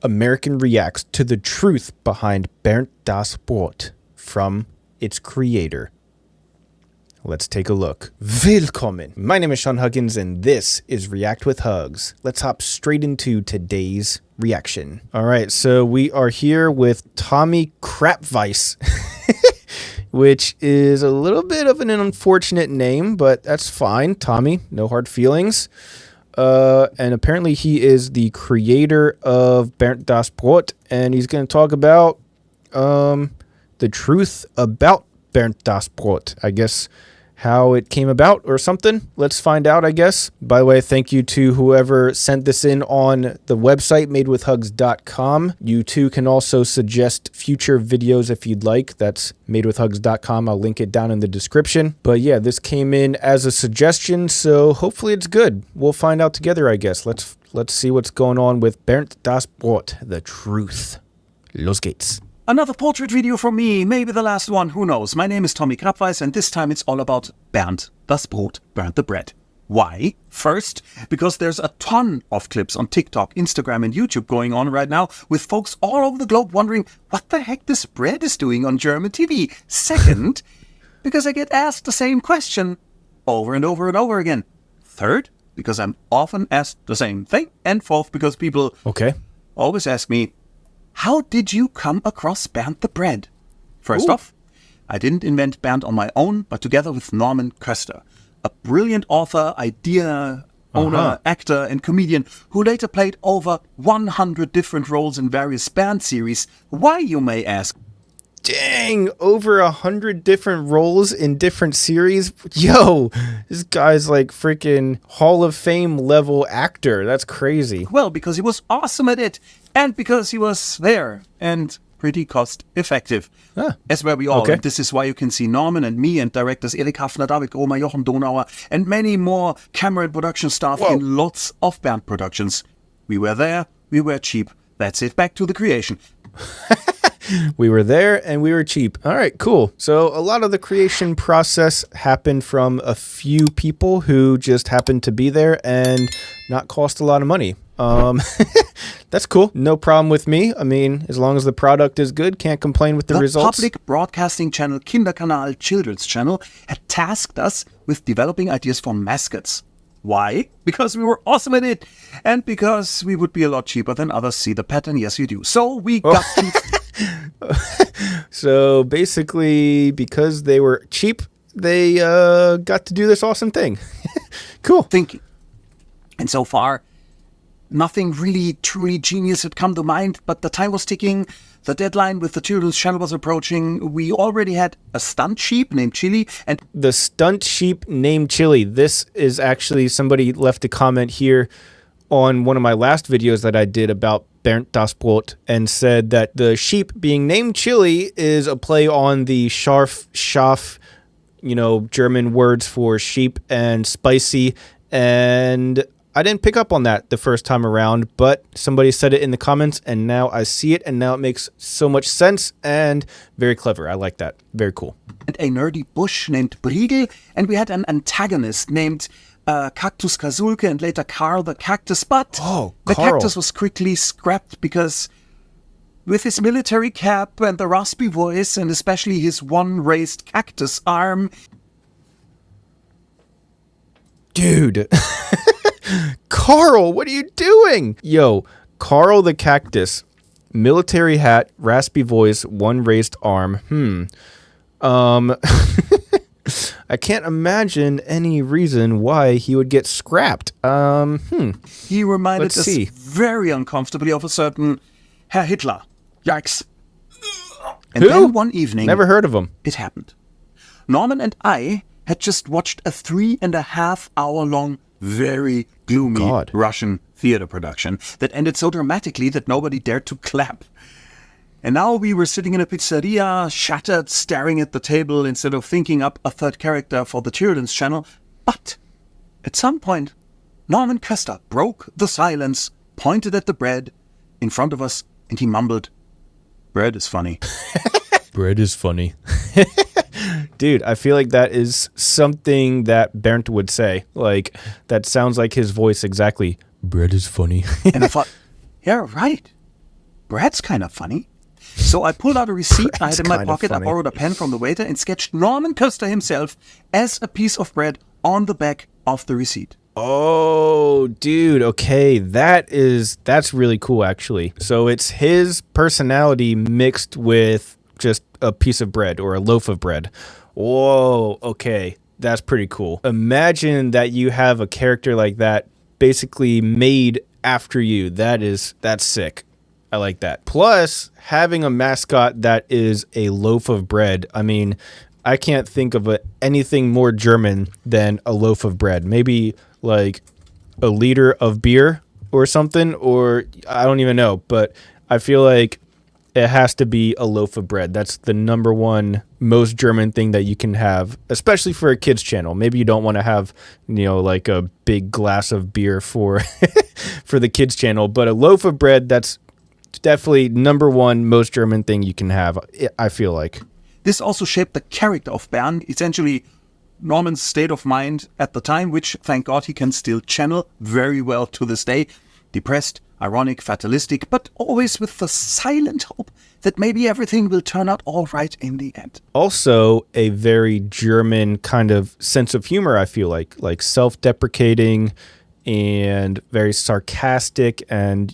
American reacts to the truth behind BERND DAS BROT from its creator. Let's take a look. Willkommen! My name is Sean Huggins and this is React with Hugs. Let's hop straight into today's reaction. Alright, so we are here with Tommy Krappweis, which is a little bit of an unfortunate name, but that's fine. Tommy, no hard feelings. And apparently he is the creator of BERND DAS BROT, and he's going to talk about the truth about BERND DAS BROT. I guess how it came about or something. Let's find out, I guess. By the way, thank you to whoever sent this in on the website, madewithhugs.com. You too can also suggest future videos if you'd like. That's madewithhugs.com. I'll link it down in the description. But yeah, this came in as a suggestion, so hopefully it's good. We'll find out together, I guess. Let's see what's going on with BERND DAS BROT, the truth. Los geht's. Another portrait video from me, maybe the last one, who knows. My name is Tommy Krappweis and this time it's all about BERND DAS BROT, BERND the bread. Why? First, because there's a ton of clips on TikTok, Instagram and YouTube going on right now with folks all over the globe wondering what the heck this bread is doing on German TV. Second, because I get asked the same question over and over and over again. Third, because I'm often asked the same thing. And fourth, because people always ask me, how did you come across BERND the bread? First off, I didn't invent BERND on my own, but together with Norman Köster, a brilliant author, idea owner, actor, and comedian who later played over 100 different roles in various BERND series. Why, you may ask? Dang, over 100 different roles in different series. Yo, this guy's like freaking Hall of Fame level actor. That's crazy. Well, because he was awesome at it, and because he was there and pretty cost effective. As were we all. And this is why you can see Norman and me and directors Erik Hafner, David Gromer, Jochen Donauer, and many more camera and production staff in lots of BERND productions. We were there, we were cheap. That's it. Back to the creation. We were there and we were cheap. All right, cool. So a lot of the creation process happened from a few people who just happened to be there and not cost a lot of money. That's cool. No problem with me. I mean, as long as the product is good, can't complain with the results. The public broadcasting channel Kinderkanal Children's Channel had tasked us with developing ideas for mascots. Why? Because we were awesome at it and because we would be a lot cheaper than others. See the pattern? Yes, you do. So we got So basically, because they were cheap, they got to do this awesome thing. Cool. Thinking. And so far, nothing really truly genius had come to mind, but the time was ticking. The deadline with the children's channel was approaching. We already had a stunt sheep named Chili. And the stunt sheep named Chili. This is actually, somebody left a comment here on one of my last videos that I did about BERND DAS BROT and said that the sheep being named Chili is a play on the scharf, scharf, you know, German words for sheep and spicy. And I didn't pick up on that the first time around, but somebody said it in the comments and now I see it and now it makes so much sense and very clever. I like that. Very cool. And a nerdy bush named Briegel, and we had an antagonist named Cactus Kasulke and later Karl the Cactus, but the cactus was quickly scrapped because with his military cap and the raspy voice and especially his one raised cactus arm. Dude. Carl, what are you doing? Yo, Carl the Cactus, military hat, raspy voice, one raised arm. I can't imagine any reason why he would get scrapped. He reminded us very uncomfortably of a certain Herr Hitler. Yikes. And then one evening... Never heard of him. It happened. Norman and I had just watched a 3.5-hour-long, very gloomy Russian theater production that ended so dramatically that nobody dared to clap. And now we were sitting in a pizzeria, shattered, staring at the table instead of thinking up a third character for the children's channel. But at some point, Norman Köster broke the silence, pointed at the bread in front of us, and he mumbled, "Bread is funny." Bread is funny. Dude, I feel like that is something that BERND would say. Like, that sounds like his voice exactly. Bread is funny. And I thought, yeah, right. bread's kind of funny. So I pulled out a receipt I had in my Bread's kinda pocket. I funny. borrowed a pen from the waiter and sketched Norman Custer himself as a piece of bread on the back of the receipt. Oh, dude. Okay. That's really cool, actually. So it's his personality mixed with just a piece of bread or a loaf of bread. Whoa. Okay. That's pretty cool. Imagine that you have a character like that basically made after you. That's sick. I like that. Plus, having a mascot that is a loaf of bread. I mean, I can't think of anything more German than a loaf of bread. Maybe like a liter of beer or something, or I don't even know. But I feel like it has to be a loaf of bread. That's the number one most German thing that you can have, especially for a kids channel. Maybe you don't want to have, like a big glass of beer for for the kids channel, but a loaf of bread, that's definitely number one most German thing you can have, I feel like. This also shaped the character of Bernd, essentially Norman's state of mind at the time, which, thank God, he can still channel very well to this day. Depressed, ironic, fatalistic, but always with the silent hope that maybe everything will turn out all right in the end. Also, a very German kind of sense of humor, I feel like self-deprecating and very sarcastic and,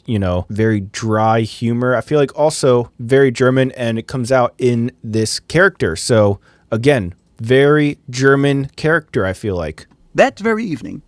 very dry humor. I feel like also very German, and it comes out in this character. So, again, very German character, I feel like. That very evening,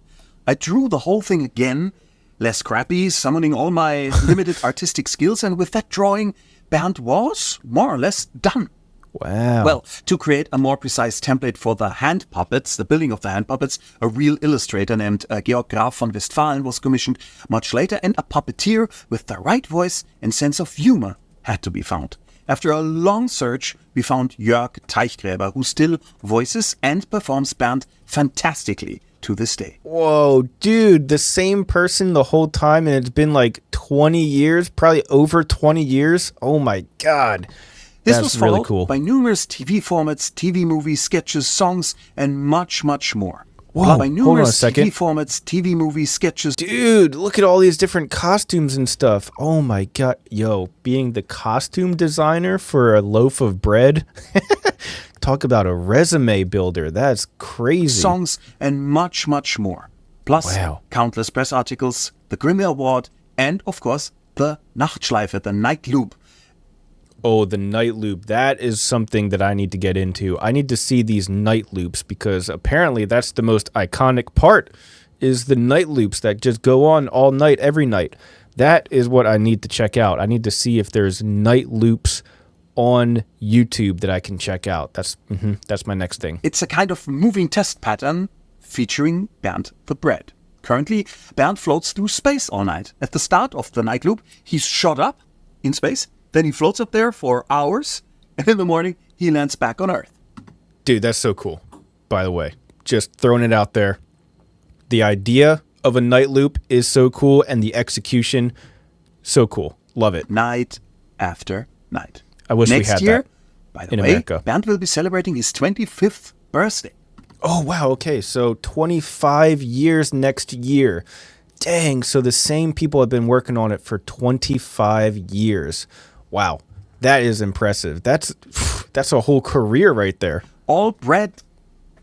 I drew the whole thing again, less crappy, summoning all my limited artistic skills, and with that drawing, Bernd was more or less done. Wow. Well, to create a more precise template for the hand puppets, the building of the hand puppets, a real illustrator named Georg Graf von Westphalen was commissioned much later, and a puppeteer with the right voice and sense of humor had to be found. After a long search, we found Jörg Teichgräber, who still voices and performs Bernd fantastically to this day. Whoa, dude, the same person the whole time, and it's been like 20 years, probably over 20 years. Oh my God. This That's was followed really cool. by numerous TV formats, TV movies, sketches, songs, and much, much more. Whoa, by hold on a numerous second. TV formats, TV movies, sketches. Dude, look at all these different costumes and stuff. Oh my God. Yo, being the costume designer for a loaf of bread. Talk about a resume builder. That's crazy. Songs, and much, much more. Plus, Wow. countless press articles, the Grammy Award, and, of course, the Nachtschleife, the night loop. Oh, the night loop. That is something that I need to get into. I need to see these night loops because apparently that's the most iconic part is the night loops that just go on all night, every night. That is what I need to check out. I need to see if there's night loops on YouTube that I can check out. That's my next thing. It's a kind of moving test pattern featuring Bernd the Bread. Currently, Bernd floats through space all night. At the start of the night loop, he's shot up in space. Then he floats up there for hours, and in the morning, he lands back on Earth. Dude, that's so cool, by the way. Just throwing it out there. The idea of a night loop is so cool, and the execution, so cool. Love it. Night after night. I wish we Next had year, that by the in way, America. Bernd will be celebrating his 25th birthday. Oh, wow. Okay. So 25 years next year. Dang. So the same people have been working on it for 25 years. Wow. That is impressive. That's a whole career right there. All bread,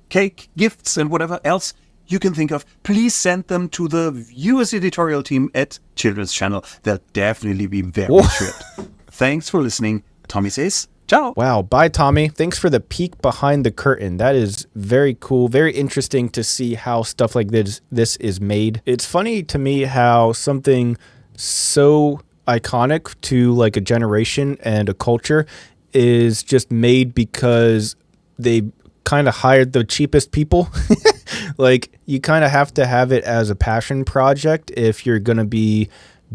cake, gifts, and whatever else you can think of, please send them to the viewers editorial team at Children's Channel. They'll definitely be very thrilled. Thanks for listening. Tommy says, ciao. Wow. Bye, Tommy. Thanks for the peek behind the curtain. That is very cool. Very interesting to see how stuff like this is made. It's funny to me how something so iconic to like a generation and a culture is just made because they kind of hired the cheapest people. Like you kind of have to have it as a passion project if you're going to be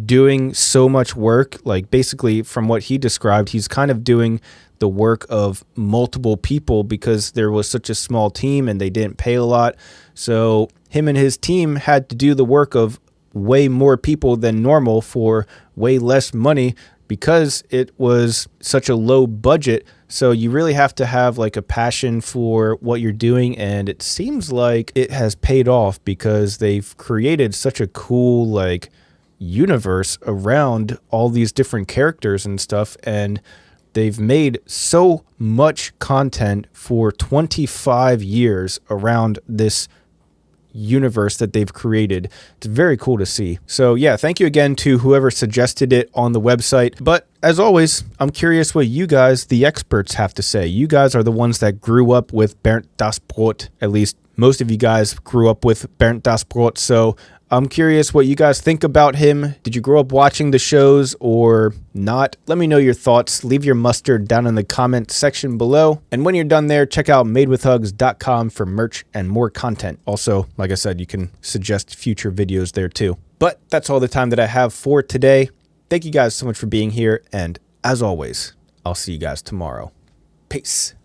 doing so much work. Like basically from what he described, he's kind of doing the work of multiple people because there was such a small team and they didn't pay a lot. So him and his team had to do the work of way more people than normal for way less money because it was such a low budget. So you really have to have like a passion for what you're doing. And it seems like it has paid off because they've created such a cool like universe around all these different characters and stuff, and they've made so much content for 25 years around this universe that they've created. It's very cool to see. So yeah, thank you again to whoever suggested it on the website. But as always, I'm curious what you guys, the experts, have to say. You guys are the ones that grew up with BERND DAS BROT. At least most of you guys grew up with BERND DAS BROT. So I'm curious what you guys think about him. Did you grow up watching the shows or not? Let me know your thoughts. Leave your mustard down in the comment section below. And when you're done there, check out madewithhugs.com for merch and more content. Also, like I said, you can suggest future videos there too. But that's all the time that I have for today. Thank you guys so much for being here. And as always, I'll see you guys tomorrow. Peace.